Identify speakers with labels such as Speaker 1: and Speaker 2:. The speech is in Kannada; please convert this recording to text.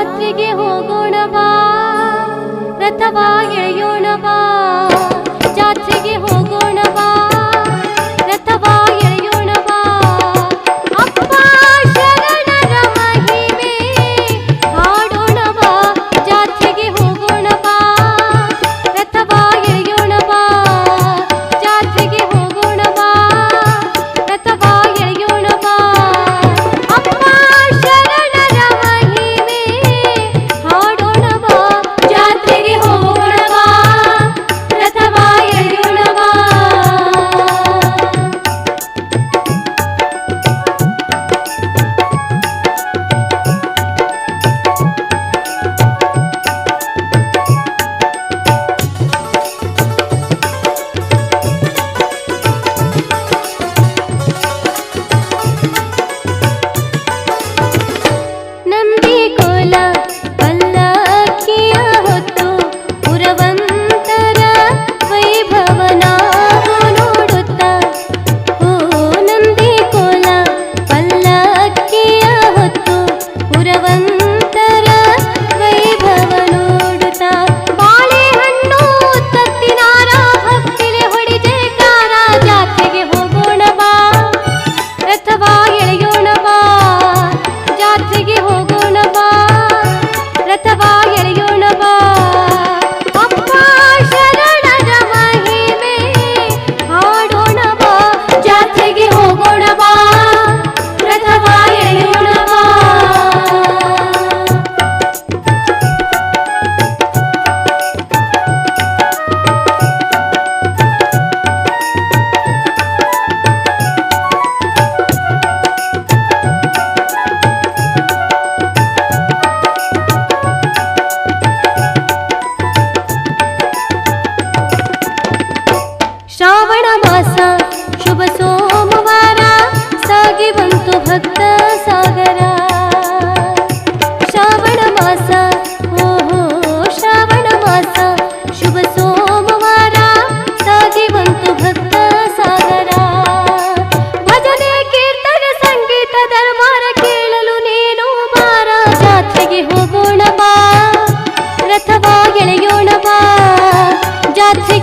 Speaker 1: ಜಾತ್ರೆಗೆ ಹೋಗೋಣ ಬಾ, ರಥವಾ ಎಳೆಯೋಣ ಬಾ. ಜಾತ್ರೆಗೆ ಹೋಗೋಣ ಬಾ, ರಥವಾ ಎಳೆಯೋಣ ಬಾ. ಅಪ್ಪ ಶರಣರ ಮಹಿಮೆ ಹಾಡೋಣ ಬಾ. ಜಾತ್ರೆಗೆ ಹೋಗೋಣ ಬಾ, ರಥವಾ ಎಳೆಯೋಣ ಬಾ. ಜಾತ್ರೆಗೆ ಹೋಗೋಣ ಬಾ, ರಥವಾ ಎಳೆಯೋಣ ಬಾ. ಅಪ್ಪ ಶರಣರ ಮಹಿಮೆ ಹಾಡೋಣ ಬಾ. ಜಾತ್ರೆಗೆ ಹೋಗೋಣ ಬಾ, ರಥವಾ ಎಳೆಯೋಣ ಬಾ. ನಂದಿ ಕೋಲ ಪಲ್ಲಕ್ಕಿಯ ಹೊತ್ತು ಪುರವಂತರ ವೈಭವ ನಾವು ನೋಡುತ್ತಾ. ಓ ನಂದಿ ಕೋಲ ಪಲ್ಲಕ್ಕಿಯ ಹೊತ್ತು ಪುರವಂತರ ವೈಭವ ನೋಡುತ್ತಾ. ಬಾಳೆಹಣ್ಣು ತತ್ತಿನಾರ ಭಕ್ತಿಲೆ ಹೊಡಿ ಜಯಕಾರ. ಜಾತ್ರೆಗೆ ಹೋಗೋಣ ಬಾ, ರಥವಾ ಎಳೆಯೋಣ ಬಾ. ಜಾತ್ರೆಗೆ ಹೋಗೋಣ ಬಾ, ರಥವಾ ಎಳೆಯೋಣ ಬಾ. ಅಪ್ಪ ಶರಣರ ಮಹಿಮೆ ಹಾಡೋಣ ಬಾ. ಜಾತ್ರೆಗೆ ಹೋಗೋಣ ಬಾ, ರಥವಾ ಎಳೆಯೋಣ ಬಾ. ಶ್ರಾವಣ ಮಾಸ ಶುಭ ಸೋಮವಾರ ಸಾಗಿ ಬಂತು ಭಕ್ತ ಸಾಗರ. ಶ್ರಾವಣ ಮಾಸ ಓಹೋ ಶ್ರಾವಣ ಮಾಸ ಶುಭ ಸೋಮವಾರ ಸಾಗಿ ಬಂತು ಭಕ್ತ ಸಾಗರ. ಭಜನೆ ಕೀರ್ತನೆ ಸಂಗೀತ ದರ್ಬಾರ ಕೇಳಲು ನೀನು ಬಾರ. ಜಾತ್ರೆಗೆ ಹೋಗೋಣ ಬಾ, ರಥವಾ ಎಳೆಯೋಣ ಬಾ. ಜಾತ್ರೆಗೆ